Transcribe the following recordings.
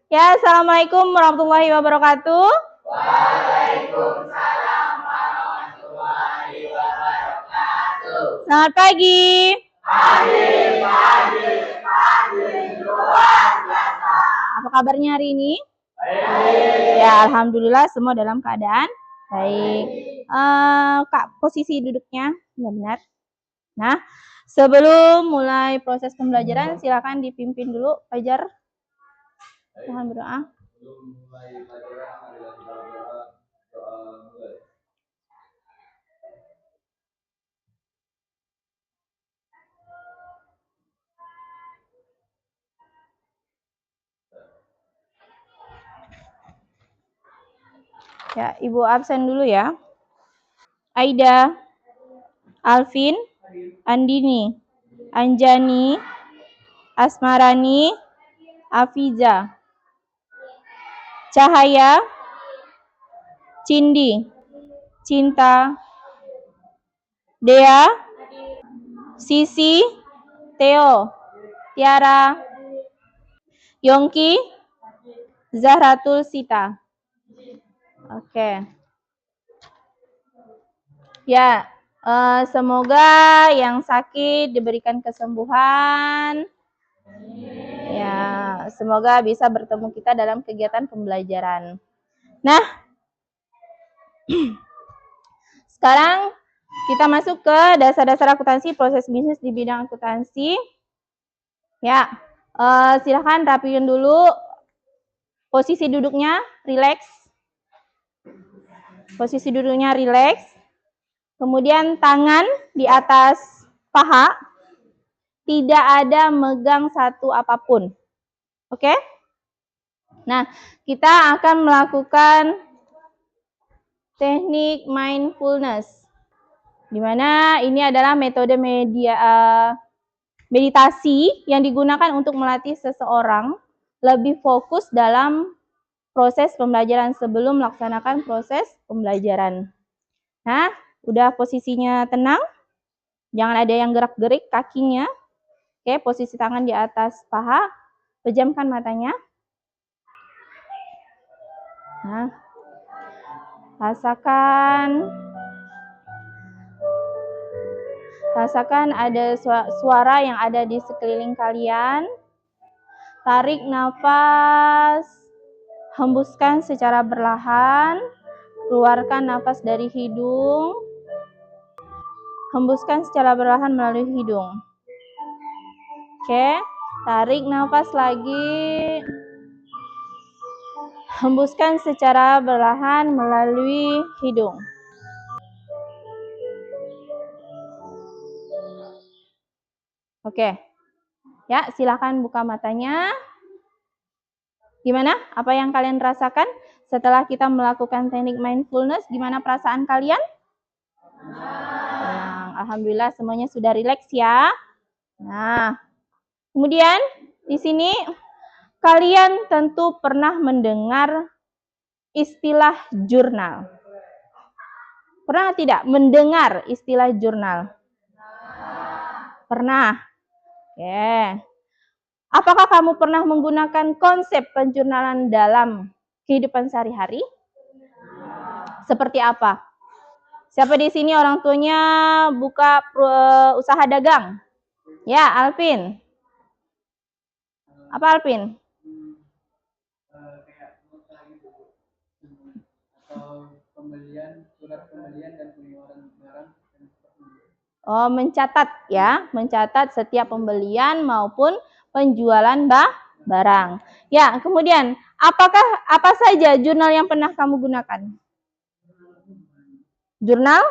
Ya, assalamualaikum warahmatullahi wabarakatuh. Selamat pagi. Apa kabarnya hari ini? Ya, alhamdulillah semua dalam keadaan baik. Kak, posisi duduknya benar-benar. Nah, sebelum mulai proses pembelajaran, silakan dipimpin dulu, Fajar. Mohon berdoa. Ya, Ibu absen dulu ya. Aida, Alvin, Andini, Anjani, Asmarani, Afiza, Cahaya, Cindi, Cinta, Dea, Sisi, Theo, Tiara, Yongki, Zahratul Sita. Oke. Ya, semoga yang sakit diberikan kesembuhan. Ya, semoga bisa bertemu kita dalam kegiatan pembelajaran. Nah, sekarang kita masuk ke dasar-dasar akuntansi, proses bisnis di bidang akuntansi. Ya, silahkan rapiin dulu posisi duduknya, rileks. Posisi duduknya rileks. Kemudian tangan di atas paha, tidak ada megang satu apapun. Oke? Nah, kita akan melakukan teknik mindfulness, di mana ini adalah metode meditasi yang digunakan untuk melatih seseorang lebih fokus dalam proses pembelajaran sebelum melaksanakan proses pembelajaran. Nah, udah posisinya tenang, jangan ada yang gerak-gerik kakinya. Oke, posisi tangan di atas paha, pejamkan matanya. Nah, rasakan ada suara yang ada di sekeliling kalian. Tarik nafas, hembuskan secara perlahan, keluarkan nafas dari hidung, hembuskan secara perlahan melalui hidung. Oke, tarik nafas lagi, hembuskan secara perlahan melalui hidung. Oke, ya silakan buka matanya. Gimana? Apa yang kalian rasakan setelah kita melakukan teknik mindfulness? Gimana perasaan kalian? Tenang. Alhamdulillah semuanya sudah rileks ya. Nah, kemudian di sini kalian tentu pernah mendengar istilah jurnal. Pernah tidak mendengar istilah jurnal? Pernah. Oke. Apakah kamu pernah menggunakan konsep penjurnalan dalam kehidupan sehari-hari? Seperti apa? Siapa di sini orang tuanya buka usaha dagang? Ya, Alvin. Apa Alvin? Oh, mencatat ya, mencatat setiap pembelian maupun penjualan barang. Ya, kemudian apa saja jurnal yang pernah kamu gunakan? Jurnal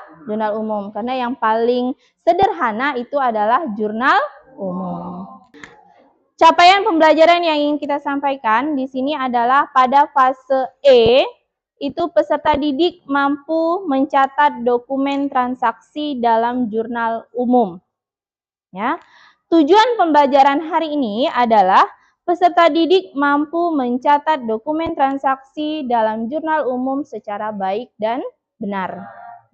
umum, karena yang paling sederhana itu adalah jurnal umum. Capaian pembelajaran yang ingin kita sampaikan di sini adalah pada fase E, itu peserta didik mampu mencatat dokumen transaksi dalam jurnal umum. Ya. Tujuan pembelajaran hari ini adalah peserta didik mampu mencatat dokumen transaksi dalam jurnal umum secara baik dan benar.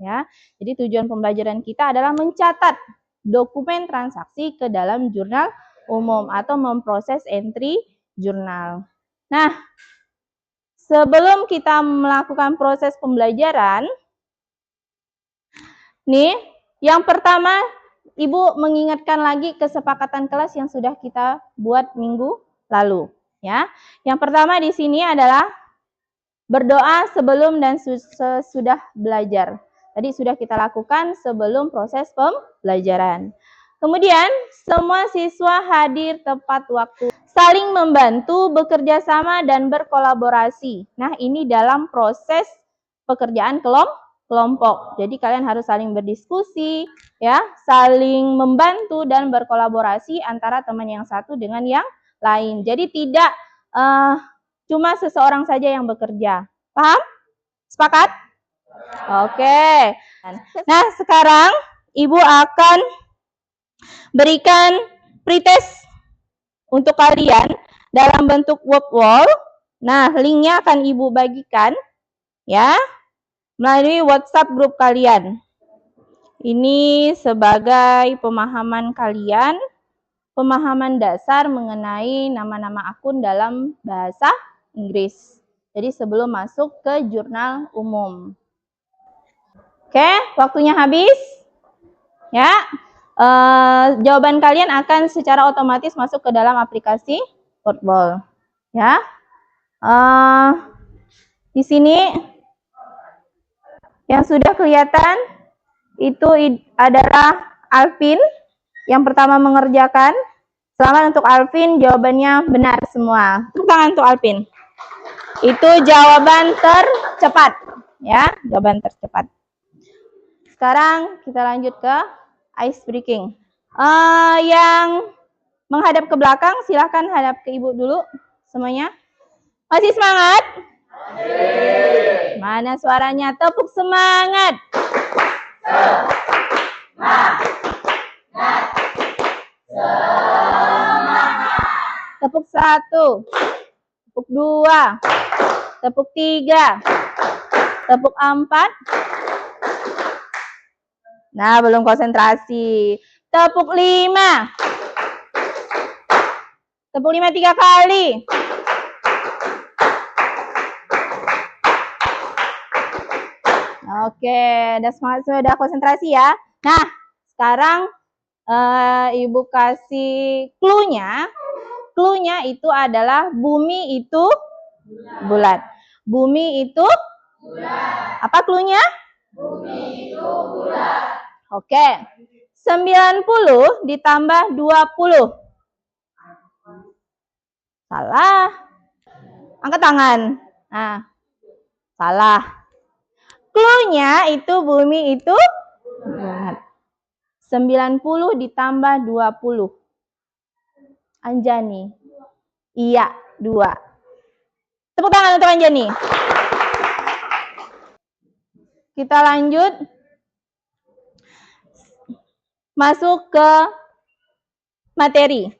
Ya. Jadi tujuan pembelajaran kita adalah mencatat dokumen transaksi ke dalam jurnal umum atau memproses entry jurnal. Nah, sebelum kita melakukan proses pembelajaran, nih, yang pertama Ibu mengingatkan lagi kesepakatan kelas yang sudah kita buat minggu lalu, ya. Yang pertama di sini adalah berdoa sebelum dan sesudah belajar. Tadi sudah kita lakukan sebelum proses pembelajaran. Kemudian, semua siswa hadir tepat waktu, saling membantu, bekerja sama, dan berkolaborasi. Nah, ini dalam proses pekerjaan kelompok. Jadi, kalian harus saling berdiskusi, ya, saling membantu dan berkolaborasi antara teman yang satu dengan yang lain. Jadi, tidak cuma seseorang saja yang bekerja. Paham? Sepakat? Oke. Nah, sekarang Ibu akan berikan pretest untuk kalian dalam bentuk word wall. Nah, linknya akan Ibu bagikan ya melalui WhatsApp grup kalian. Ini sebagai pemahaman kalian, pemahaman dasar mengenai nama-nama akun dalam bahasa Inggris. Jadi sebelum masuk ke jurnal umum. Oke, waktunya habis. Ya, jawaban kalian akan secara otomatis masuk ke dalam aplikasi Wordwall. Ya, di sini yang sudah kelihatan itu adalah Alvin yang pertama mengerjakan. Selamat untuk Alvin, jawabannya benar semua. Tepuk tangan untuk Alvin. Itu jawaban tercepat, ya, jawaban tercepat. Sekarang kita lanjut ke ice breaking. Yang menghadap ke belakang, silahkan hadap ke Ibu dulu semuanya. Masih semangat? Mana suaranya? Tepuk semangat. Tepuk 1, tepuk 2, tepuk 3, tepuk 4. Nah, belum konsentrasi. Tepuk 5. Tepuk 5 3 kali. Oke, udah semangat, sudah konsentrasi ya. Nah, sekarang Ibu kasih clue-nya. Clue-nya itu adalah bumi itu bulat. Bumi itu bulat. Apa clue-nya? Bumi itu bulat. Oke. 90 ditambah 20. Salah. Angkat tangan. Nah, salah. Clue-nya itu bumi itu bulat. 90 ditambah 20. Anjani. Iya, 2. Tepuk tangan untuk Anjani. Kita lanjut. Masuk ke materi.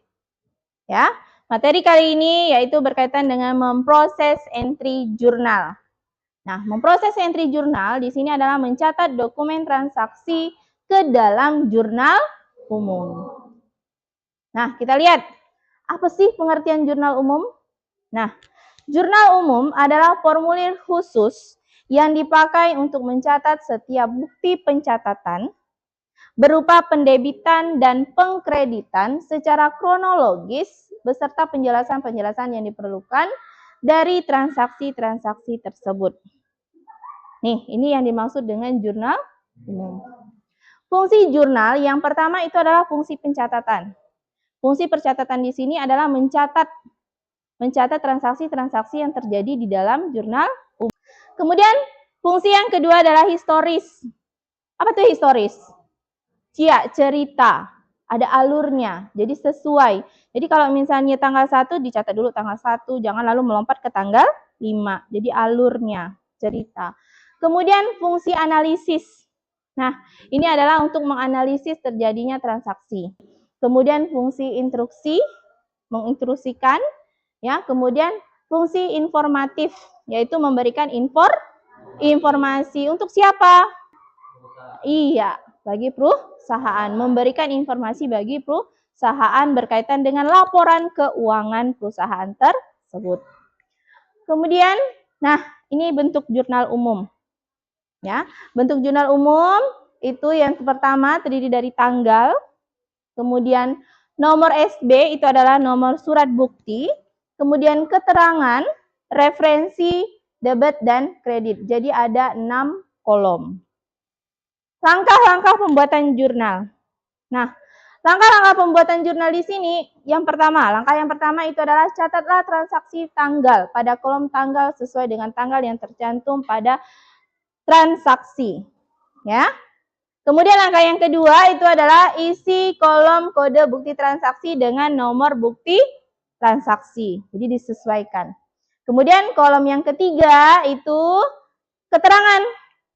Ya, materi kali ini yaitu berkaitan dengan memproses entry jurnal. Nah, memproses entry jurnal di sini adalah mencatat dokumen transaksi ke dalam jurnal umum. Nah, kita lihat. Apa sih pengertian jurnal umum? Nah, jurnal umum adalah formulir khusus yang dipakai untuk mencatat setiap bukti pencatatan berupa pendebitan dan pengkreditan secara kronologis beserta penjelasan-penjelasan yang diperlukan dari transaksi-transaksi tersebut. Nih, ini yang dimaksud dengan jurnal umum. Fungsi jurnal yang pertama itu adalah fungsi pencatatan. Fungsi pencatatan di sini adalah mencatat transaksi-transaksi yang terjadi di dalam jurnal umum. Kemudian fungsi yang kedua adalah historis. Apa tuh historis? Cerita, ada alurnya, jadi sesuai. Jadi kalau misalnya tanggal 1 dicatat dulu tanggal 1, jangan lalu melompat ke tanggal 5. Jadi alurnya, cerita. Kemudian fungsi analisis. Nah, ini adalah untuk menganalisis terjadinya transaksi. Kemudian fungsi instruksi, menginstruksikan, ya. Kemudian fungsi informatif, yaitu memberikan informasi untuk siapa? Iya, bagi perusahaan, memberikan informasi bagi perusahaan berkaitan dengan laporan keuangan perusahaan tersebut. Kemudian, nah ini bentuk jurnal umum. Ya, bentuk jurnal umum itu yang pertama terdiri dari tanggal, kemudian nomor SB itu adalah nomor surat bukti, kemudian keterangan, referensi, debit, dan kredit. Jadi ada 6 kolom. Langkah-langkah pembuatan jurnal. Nah, langkah-langkah pembuatan jurnal di sini, langkah yang pertama itu adalah catatlah transaksi tanggal pada kolom tanggal sesuai dengan tanggal yang tercantum pada transaksi. Ya. Kemudian langkah yang kedua itu adalah isi kolom kode bukti transaksi dengan nomor bukti transaksi. Jadi disesuaikan. Kemudian kolom yang ketiga itu keterangan.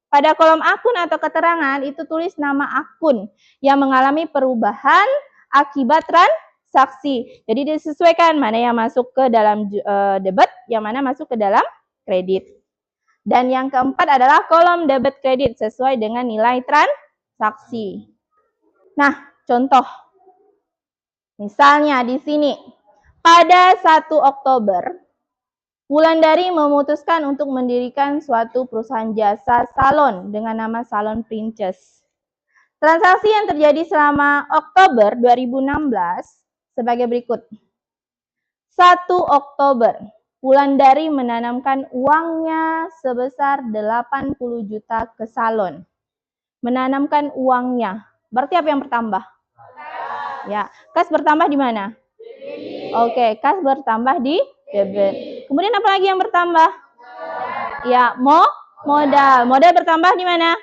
Pada kolom akun atau keterangan itu tulis nama akun yang mengalami perubahan akibat transaksi. Jadi disesuaikan mana yang masuk ke dalam debit, yang mana masuk ke dalam kredit. Dan yang keempat adalah kolom debit kredit sesuai dengan nilai transaksi. Nah, contoh. Misalnya di sini, pada 1 Oktober, Wulandari memutuskan untuk mendirikan suatu perusahaan jasa salon dengan nama Salon Princess. Transaksi yang terjadi selama Oktober 2016 sebagai berikut. 1 Oktober, Wulandari menanamkan uangnya sebesar 80 juta ke salon. Menanamkan uangnya. Berarti apa yang bertambah? Ya, kas bertambah di mana? Oke, kas bertambah di debit. Kemudian apa lagi yang bertambah? Ya, modal. Modal bertambah di mana?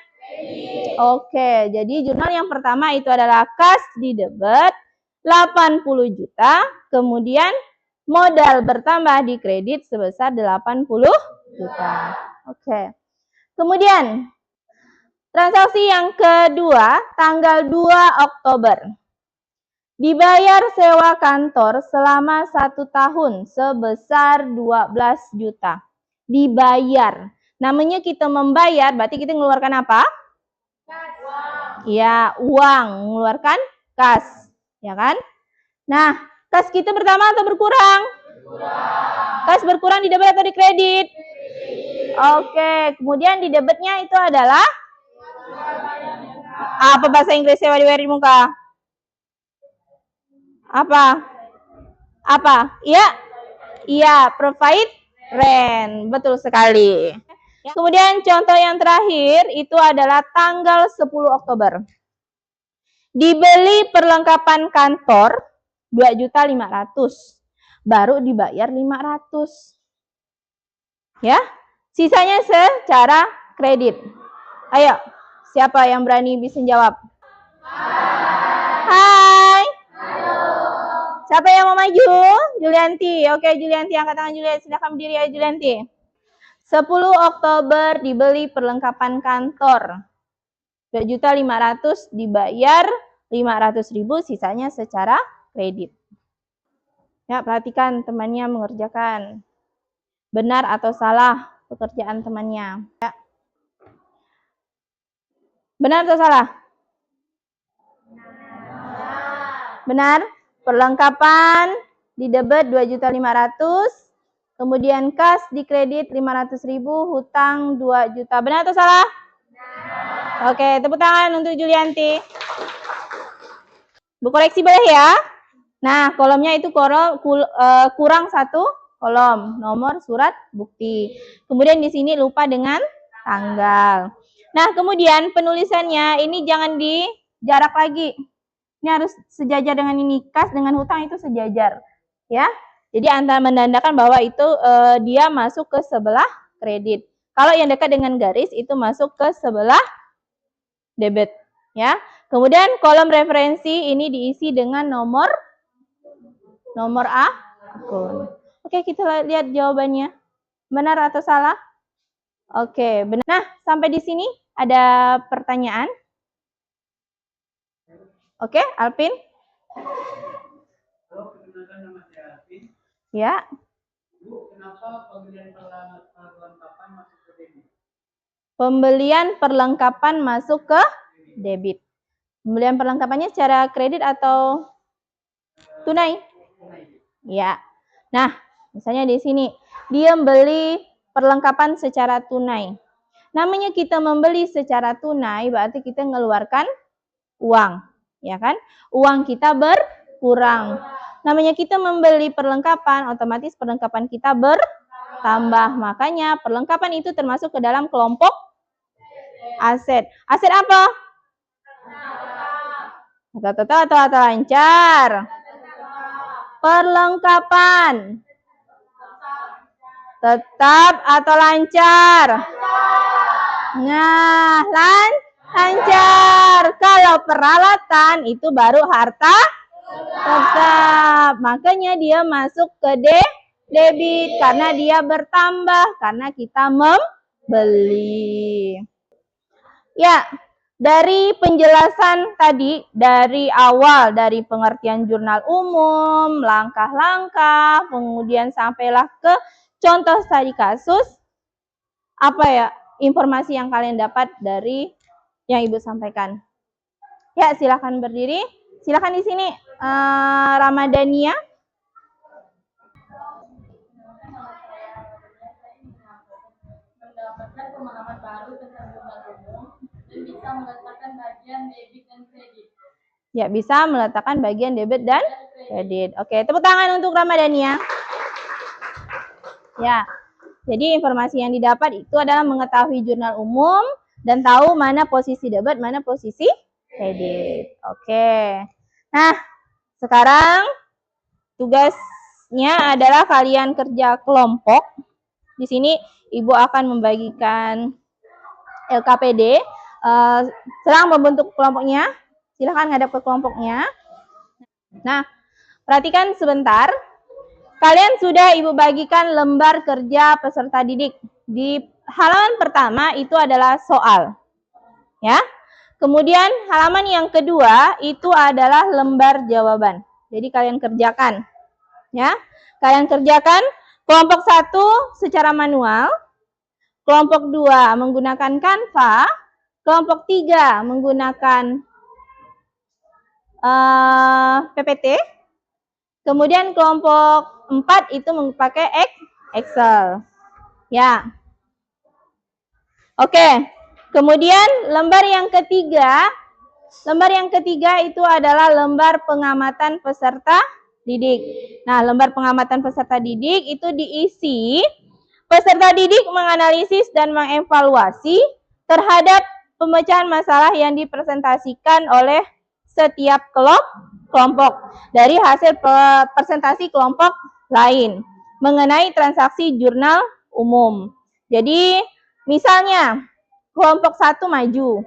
Oke, jadi jurnal yang pertama itu adalah kas di debit 80 juta, kemudian modal bertambah di kredit sebesar 80 juta. Oke. Kemudian transaksi yang kedua tanggal 2 Oktober. Dibayar sewa kantor selama 1 tahun sebesar 12 juta. Dibayar. Namanya kita membayar, berarti kita mengeluarkan apa? Uang. Ya, uang. Mengeluarkan kas. Ya kan? Nah, kas kita bertambah atau berkurang? Berkurang. Kas berkurang di debit atau di kredit? Oke, kemudian di debitnya itu adalah? Apa bahasa Inggrisnya dibayar di muka? Apa? Iya, provide rent. Betul sekali. Kemudian contoh yang terakhir itu adalah tanggal 10 Oktober. Dibeli perlengkapan kantor 2.500.000. Baru dibayar 500. Ya. Sisanya secara kredit. Ayo, siapa yang berani bisa jawab? Hai. Halo. Siapa yang mau maju? Julianti. Oke, Julianti, angkat tangan Julianti. Silakan berdiri ya, Julianti. 10 Oktober dibeli perlengkapan kantor. 2.500.000 dibayar 500.000, sisanya secara kredit. Ya, perhatikan temannya mengerjakan. Benar atau salah pekerjaan temannya. Ya. Benar atau salah? Benar. Perlengkapan di debit 2.500.000. Kemudian kas di kredit 500.000, hutang 2 juta. Benar atau salah? Benar. Oke, tepuk tangan untuk Julianti. Bu koreksi boleh ya? Nah, kolomnya itu kurang 1 kolom, nomor surat bukti. Kemudian di sini lupa dengan tanggal. Nah, kemudian penulisannya ini jangan dijarak lagi. Ini harus sejajar dengan ini. Kas dengan hutang itu sejajar. Ya. Jadi antara menandakan bahwa itu dia masuk ke sebelah kredit. Kalau yang dekat dengan garis itu masuk ke sebelah debit, ya. Kemudian kolom referensi ini diisi dengan nomor akun. Oke, kita lihat jawabannya. Benar atau salah? Oke, benar. Nah, sampai di sini ada pertanyaan? Oke, Alvin? Ya. Bu, kenapa pembelian perlengkapan masuk ke debit? Pembelian perlengkapan masuk ke debit. Pembelian perlengkapannya secara kredit atau tunai? Ya. Nah, Misalnya di sini, dia beli perlengkapan secara tunai. Namanya kita membeli secara tunai berarti kita mengeluarkan uang, ya kan? Uang kita berkurang. Namanya kita membeli perlengkapan, otomatis perlengkapan kita bertambah. Makanya perlengkapan itu termasuk ke dalam kelompok aset. Aset apa? Atau lancar. Perlengkapan. Tetap atau lancar? Nah, lancar. Kalau peralatan itu baru harta tetap. Makanya dia masuk ke debit karena dia bertambah karena kita membeli. Ya, dari penjelasan tadi dari awal dari pengertian jurnal umum, langkah-langkah, kemudian sampailah ke contoh studi kasus. Apa ya informasi yang kalian dapat dari yang Ibu sampaikan? Ya, silakan berdiri. Silakan di sini Ramadhania. Mendapatkan pemahaman baru tentang jurnal umum dan bisa meletakkan bagian debit dan kredit. Ya, bisa meletakkan bagian debit dan kredit. Oke, tepuk tangan untuk Ramadhania. Ya, jadi informasi yang didapat itu adalah mengetahui jurnal umum dan tahu mana posisi debit, mana posisi kredit. Oke. Nah, sekarang tugasnya adalah kalian kerja kelompok. Di sini Ibu akan membagikan LKPD. Sedang membentuk kelompoknya. Silahkan ngadap ke kelompoknya. Nah, perhatikan sebentar. Kalian sudah Ibu bagikan lembar kerja peserta didik. Di halaman pertama itu adalah soal. Ya. Kemudian halaman yang kedua itu adalah lembar jawaban. Jadi kalian kerjakan. Ya. Kalian kerjakan kelompok 1 secara manual. Kelompok 2 menggunakan Canva, kelompok 3 menggunakan PPT, kemudian kelompok 4 itu memakai Excel. Ya. Oke. Kemudian lembar yang ketiga itu adalah lembar pengamatan peserta didik. Nah, lembar pengamatan peserta didik itu diisi peserta didik menganalisis dan mengevaluasi terhadap pemecahan masalah yang dipresentasikan oleh setiap kelompok dari hasil presentasi kelompok lain mengenai transaksi jurnal umum. Jadi, misalnya kelompok 1 maju.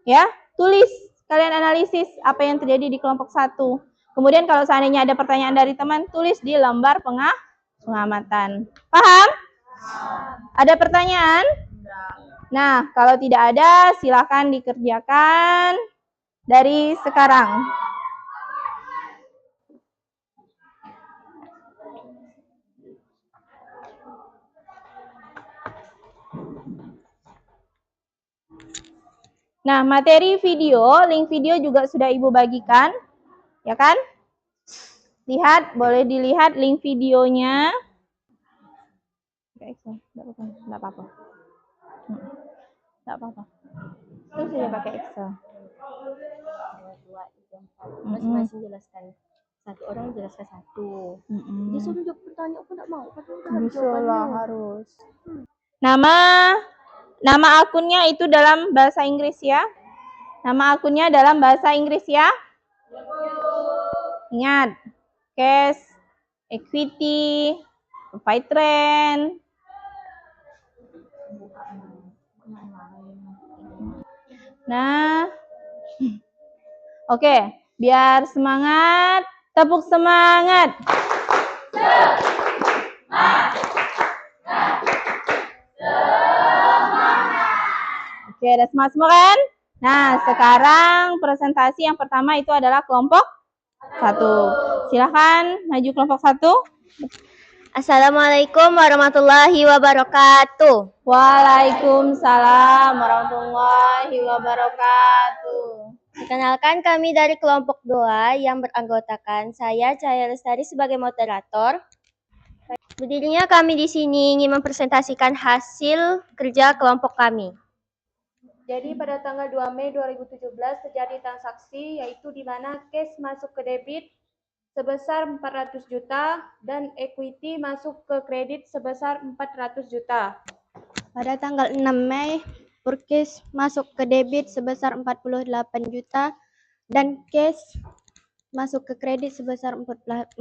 Ya, tulis kalian analisis apa yang terjadi di kelompok 1. Kemudian kalau seandainya ada pertanyaan dari teman, tulis di lembar pengamatan. Paham? Ada pertanyaan? Nah, kalau tidak ada, silakan dikerjakan dari sekarang. Nah, materi video, link video juga sudah Ibu bagikan, ya kan? Lihat, boleh dilihat link videonya. Enggak apa-apa. Enggak apa-apa. Terus sudah pakai Excel. Masing-masing jelaskan. Satu orang jelaskan satu. Dia suruh jawab pertanyaan aku enggak mau. Bisa lah, harus. Nama akunnya itu dalam bahasa Inggris ya. Nama akunnya dalam bahasa Inggris ya. Ingat. Cash, equity, Fitrend. Nah. Oke, biar semangat. Tepuk semangat. Oke, ada semangat semua kan? Nah, sekarang presentasi yang pertama itu adalah kelompok 1. Silahkan maju kelompok 1. Assalamualaikum warahmatullahi wabarakatuh. Waalaikumsalam warahmatullahi wabarakatuh. Perkenalkan, kami dari kelompok 2 yang beranggotakan saya Cahaya Lestari sebagai moderator. Berdirinya kami di sini ingin mempresentasikan hasil kerja kelompok kami. Jadi pada tanggal 2 Mei 2017 terjadi transaksi yaitu di mana cash masuk ke debit sebesar 400 juta dan equity masuk ke kredit sebesar 400 juta. Pada tanggal 6 Mei, purchase masuk ke debit sebesar 48 juta dan cash masuk ke kredit sebesar 48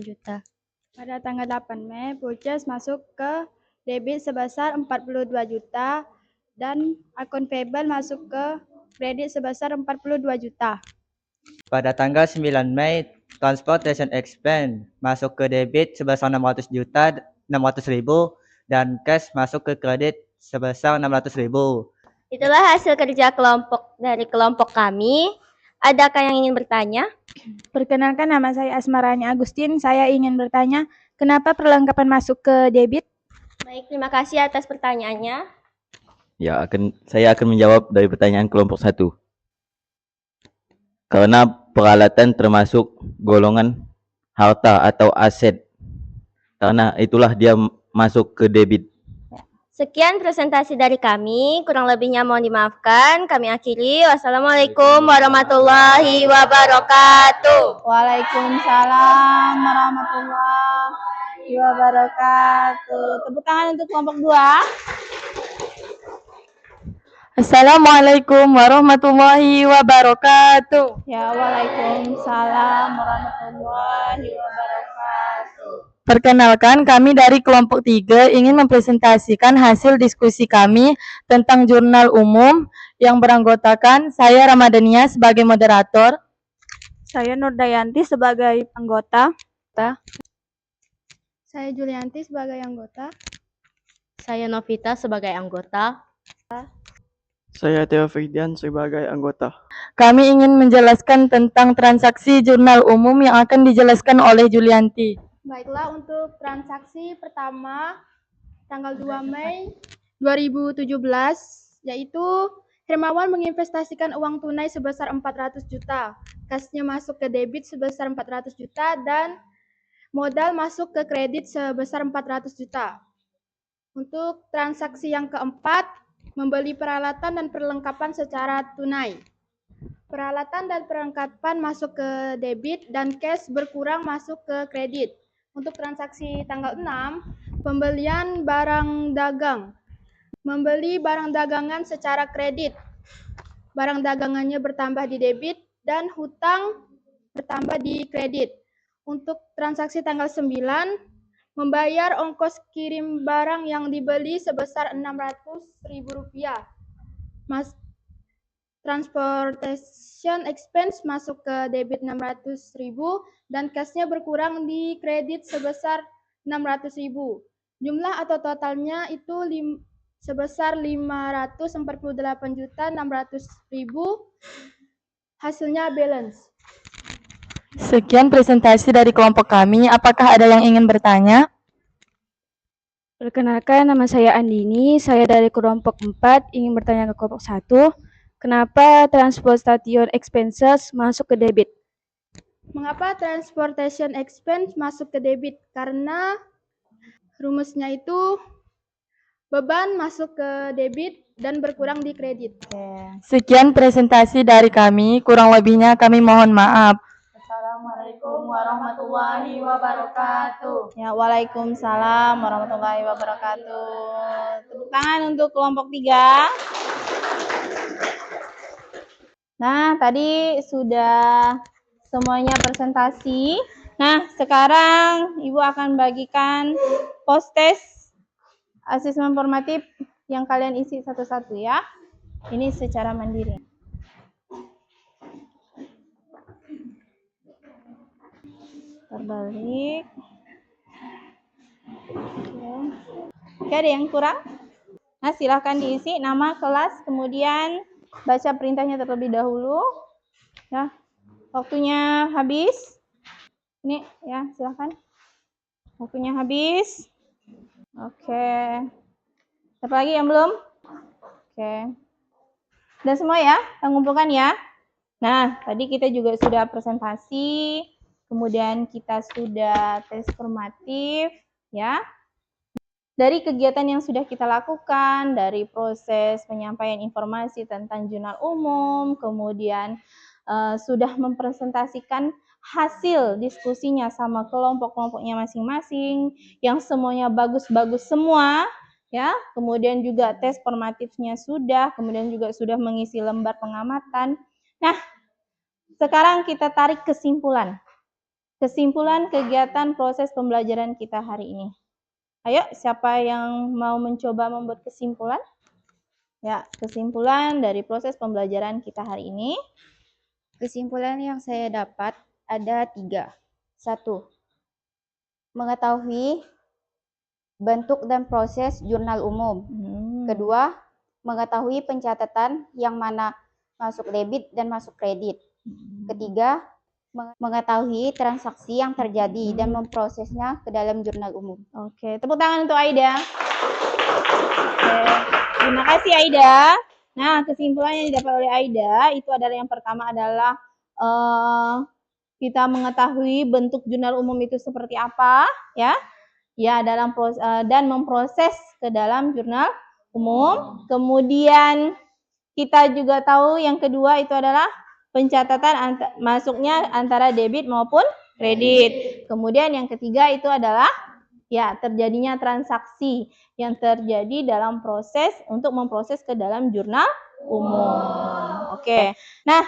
juta. Pada tanggal 8 Mei, purchase masuk ke debit sebesar 42 juta dan akun payable masuk ke kredit sebesar 42 juta. Pada tanggal 9 Mei, transportation expense masuk ke debit sebesar 600 ribu dan cash masuk ke kredit sebesar 600 ribu. Itulah hasil kerja kelompok dari kelompok kami. Adakah yang ingin bertanya? Perkenalkan, nama saya Asmarani Agustin. Saya ingin bertanya, kenapa perlengkapan masuk ke debit? Baik, terima kasih atas pertanyaannya. Ya, saya akan menjawab dari pertanyaan kelompok 1. Karena peralatan termasuk golongan harta atau aset. Karena itulah dia masuk ke debit. Sekian presentasi dari kami, kurang lebihnya mohon dimaafkan. Kami akhiri. Wassalamualaikum warahmatullahi wabarakatuh. Waalaikumsalam warahmatullahi wabarakatuh. Tepuk tangan untuk kelompok 2. Assalamualaikum warahmatullahi wabarakatuh. Ya, waalaikumsalam warahmatullahi wabarakatuh. Perkenalkan, kami dari kelompok 3 ingin mempresentasikan hasil diskusi kami tentang jurnal umum yang beranggotakan saya Ramadhania sebagai moderator, saya Nurdayanti sebagai anggota, Saya Julianti sebagai anggota. Saya Novita sebagai anggota. Saya Theo Firdian sebagai anggota. Kami ingin menjelaskan tentang transaksi jurnal umum yang akan dijelaskan oleh Julianti. Baiklah, untuk transaksi pertama tanggal 2 Mei 2017, yaitu Hermawan menginvestasikan uang tunai sebesar 400 juta. Kasnya masuk ke debit sebesar 400 juta dan modal masuk ke kredit sebesar 400 juta. Untuk transaksi yang keempat, membeli peralatan dan perlengkapan secara tunai. Peralatan dan perlengkapan masuk ke debit dan cash berkurang masuk ke kredit. Untuk transaksi tanggal 6, pembelian barang dagang. Membeli barang dagangan secara kredit. Barang dagangannya bertambah di debit dan hutang bertambah di kredit. Untuk transaksi tanggal 9, membayar ongkos kirim barang yang dibeli sebesar Rp600.000. Transportation expense masuk ke debit 600.000 dan cashnya berkurang di kredit sebesar 600.000. Jumlah atau totalnya itu sebesar 548.600.000. Hasilnya balance. Sekian presentasi dari kelompok kami. Apakah ada yang ingin bertanya? Perkenalkan, nama saya Andini. Saya dari kelompok 4 ingin bertanya ke kelompok 1. Kenapa transportation expenses masuk ke debit? Mengapa transportation expense masuk ke debit? Karena rumusnya itu beban masuk ke debit dan berkurang di kredit. Sekian presentasi dari kami. Kurang lebihnya kami mohon maaf. Assalamualaikum warahmatullahi wabarakatuh. Ya, waalaikumsalam warahmatullahi wabarakatuh. Tepuk tangan untuk kelompok 3. Nah, tadi sudah semuanya presentasi. Nah, sekarang Ibu akan bagikan post test asesmen formatif yang kalian isi satu-satu ya. Ini secara mandiri. Terbalik. Oke, ada yang kurang? Nah, silahkan diisi nama, kelas, kemudian baca perintahnya terlebih dahulu. Ya, waktunya habis. Ini ya, silahkan. Waktunya habis. Oke. Siapa lagi yang belum? Oke. Udah semua ya, kita ngumpulkan ya. Nah, tadi kita juga sudah presentasi, kemudian kita sudah tes formatif, ya. Dari kegiatan yang sudah kita lakukan, dari proses penyampaian informasi tentang jurnal umum, kemudian sudah mempresentasikan hasil diskusinya sama kelompok-kelompoknya masing-masing, yang semuanya bagus-bagus semua, ya. Kemudian juga tes formatifnya sudah, kemudian juga sudah mengisi lembar pengamatan. Nah, sekarang kita tarik kesimpulan. Kesimpulan kegiatan proses pembelajaran kita hari ini. Ayo, siapa yang mau mencoba membuat kesimpulan? Ya, kesimpulan dari proses pembelajaran kita hari ini. Kesimpulan yang saya dapat ada 3. 1. Mengetahui bentuk dan proses jurnal umum. Kedua, mengetahui pencatatan yang mana masuk debit dan masuk kredit. Ketiga, mengetahui transaksi yang terjadi dan memprosesnya ke dalam jurnal umum. Oke, tepuk tangan untuk Aida. Oke, terima kasih Aida. Nah, kesimpulan yang didapat oleh Aida itu adalah yang pertama adalah kita mengetahui bentuk jurnal umum itu seperti apa, ya. Ya, dalam dan memproses ke dalam jurnal umum. Kemudian kita juga tahu yang kedua itu adalah pencatatan masuknya antara debit maupun kredit. Kemudian yang ketiga itu adalah ya terjadinya transaksi yang terjadi dalam proses untuk memproses ke dalam jurnal umum. Oke. Nah,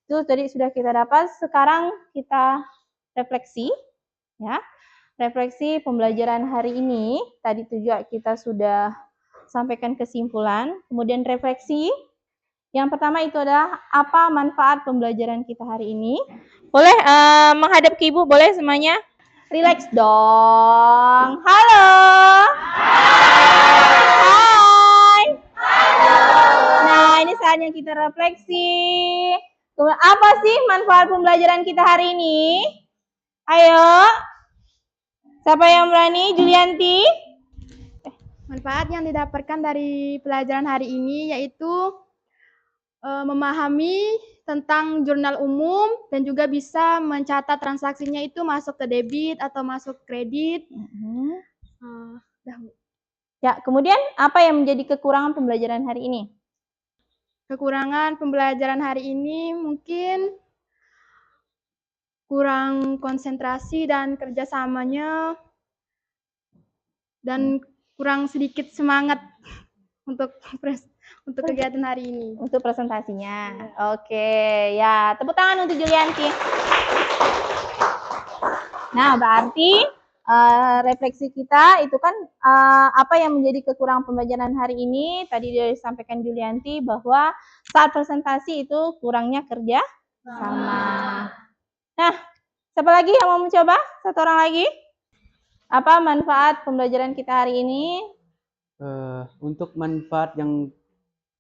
itu tadi sudah kita dapat. Sekarang kita refleksi, ya. Refleksi pembelajaran hari ini. Tadi juga kita sudah sampaikan kesimpulan. Kemudian refleksi. Yang pertama itu adalah apa manfaat pembelajaran kita hari ini. Boleh menghadap ke Ibu, boleh semuanya? Relax dong. Halo. Hai. Halo. Nah, ini saatnya kita refleksi. Apa sih manfaat pembelajaran kita hari ini? Ayo. Siapa yang berani? Julianti. Manfaat yang didapatkan dari pelajaran hari ini yaitu memahami tentang jurnal umum dan juga bisa mencatat transaksinya itu masuk ke debit atau masuk kredit. Ya, kemudian apa yang menjadi kekurangan pembelajaran hari ini? Kekurangan pembelajaran hari ini mungkin kurang konsentrasi dan kerjasamanya dan kurang sedikit semangat untuk kegiatan hari ini. Untuk presentasinya. Oke, ya tepuk tangan untuk Julianti. Nah, berarti refleksi kita itu kan apa yang menjadi kekurangan pembelajaran hari ini. Tadi disampaikan Julianti bahwa saat presentasi itu kurangnya kerja sama. Nah, siapa lagi yang mau mencoba? Satu orang lagi. Apa manfaat pembelajaran kita hari ini? Untuk manfaat yang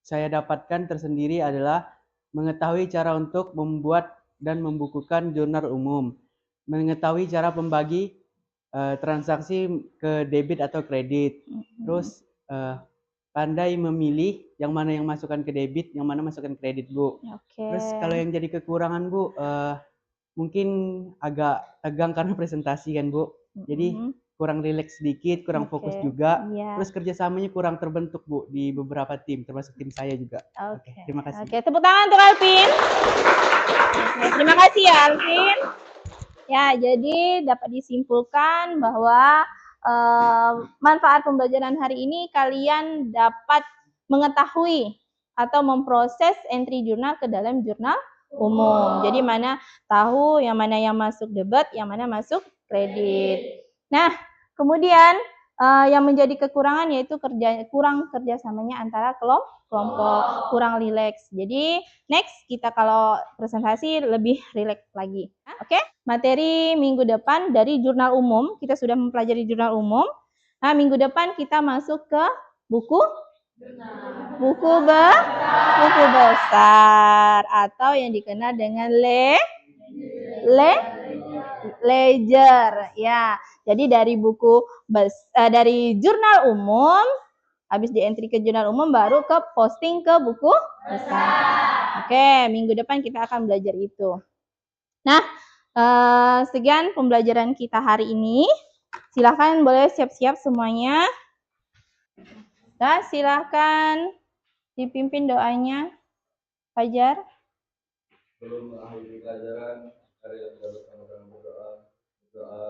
saya dapatkan tersendiri adalah mengetahui cara untuk membuat dan membukukan jurnal umum, mengetahui cara pembagi transaksi ke debit atau kredit, terus pandai memilih yang mana yang masukkan ke debit, yang mana masukkan kredit, Bu. Terus kalau yang jadi kekurangan, Bu, mungkin agak tegang karena presentasi kan, Bu. Jadi kurang rileks sedikit, kurang fokus juga. Terus kerjasamanya kurang terbentuk, Bu, di beberapa tim, termasuk tim saya juga. Oke, terima kasih. Oke, tepuk tangan untuk Alvin. Terima kasih ya, Alvin. Ya, jadi dapat disimpulkan bahwa manfaat pembelajaran hari ini kalian dapat mengetahui atau memproses entry jurnal ke dalam jurnal umum. Jadi mana tahu yang mana yang masuk debit, yang mana masuk kredit. Nah, kemudian yang menjadi kekurangan yaitu kurang kerjasamanya antara kelompok, kurang rileks. Jadi next kita kalau presentasi lebih rileks lagi. Oke? Materi minggu depan dari jurnal umum, kita sudah mempelajari jurnal umum. Nah, minggu depan kita masuk ke buku besar atau yang dikenal dengan ledger, ya. Jadi dari dari jurnal umum, habis di entry ke jurnal umum baru ke posting ke buku besar. Oke, minggu depan kita akan belajar itu. Nah, sekian pembelajaran kita hari ini. Silahkan boleh siap-siap semuanya. Nah, silahkan dipimpin doanya. Fajar. Belum mengakhiri pelajaran, hari yang tidak bersama-sama berdoa.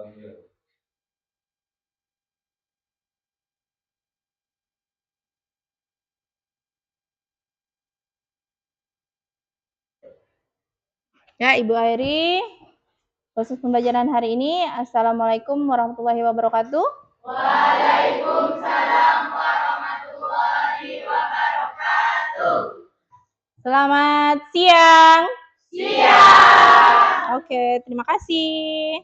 Amin. Ya, Ibu Airi, proses pembelajaran hari ini. Assalamualaikum warahmatullahi wabarakatuh. Waalaikumsalam warahmatullahi wabarakatuh. Selamat siang. Siang. Oke, terima kasih.